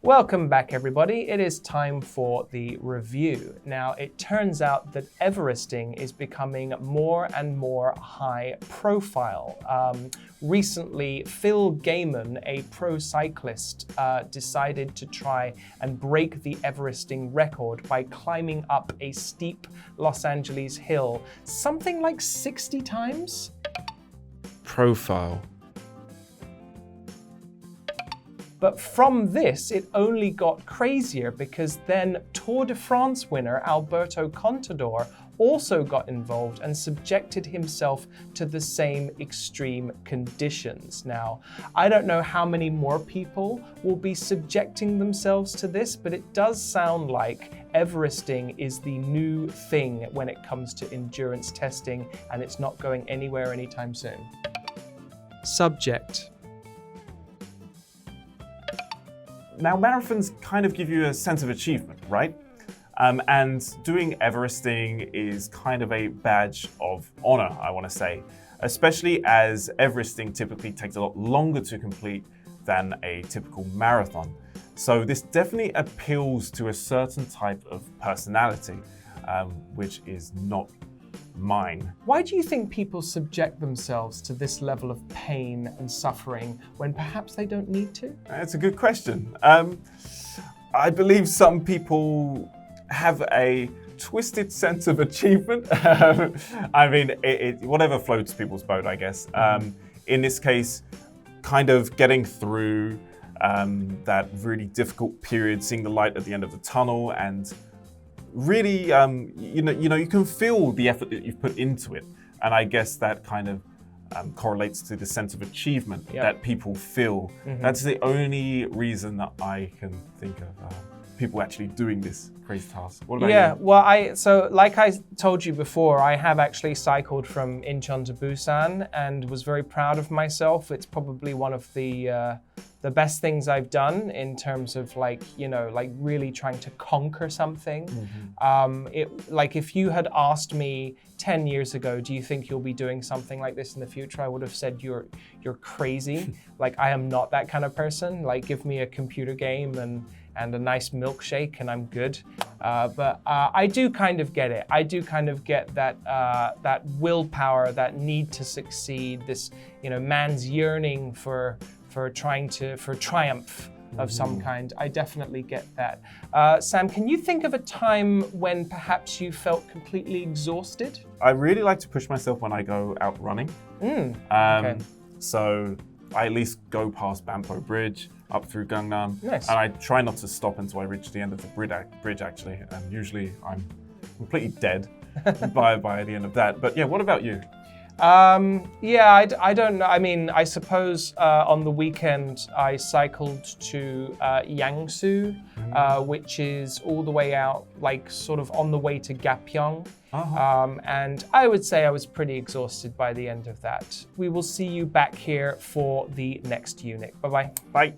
Welcome back, everybody. It is time for the review. Now, it turns out that Everesting is becoming more and more high profile. Recently, Phil Gaiman, a pro cyclist, decided to try and break the Everesting record by climbing up a steep Los Angeles hill, something like 60 times. Profile. But from this, it only got crazier because then Tour de France winner Alberto Contador also got involved and subjected himself to the same extreme conditions. Now, I don't know how many more people will be subjecting themselves to this, but it does sound like Everesting is the new thing when it comes to endurance testing, and it's not going anywhere anytime soon. Subject. Now, marathons kind of give you a sense of achievement, right? And doing Everesting is kind of a badge of honor, I want to say, especially as Everesting typically takes a lot longer to complete than a typical marathon. So this definitely appeals to a certain type of personality, which is not mine. Why do you think people subject themselves to this level of pain and suffering when perhaps they don't need to? That's a good question. I believe some people have a twisted sense of achievement. I mean, whatever floats people's boat, I guess. In this case, kind of getting through that really difficult period, seeing the light at the end of the tunnel, and really, you can feel the effort that you've put into it. And I guess that kind of correlates to the sense of achievement that people feel. That's the only reason that I can think of people actually doing this crazy task. What about you? Well, so like I told you before, I have actually cycled from Incheon to Busan and was very proud of myself. It's probably one of the best things I've done in terms of like really trying to conquer something. If you had asked me 10 years ago, do you think you'll be doing something like this in the future? I would have said you're crazy. Like, I am not that kind of person. Like, give me a computer game and a nice milkshake and I'm good. But I do kind of get it. I do kind of get that willpower, that need to succeed, this man's yearning for triumph of some kind. I definitely get that. Sam, can you think of a time when perhaps you felt completely exhausted? I really like to push myself when I go out running. Okay. So I at least go past Banpo Bridge, up through Gangnam, Nice. and I try not to stop until I reach the end of the bridge actually, and usually I'm completely dead by the end of that. But yeah, what about you? I don't know. I mean, I suppose on the weekend I cycled to Yangsu, which is all the way out, like sort of on the way to Gapyeong. And I would say I was pretty exhausted by the end of that. We will see you back here for the next unit. Bye-bye. Bye.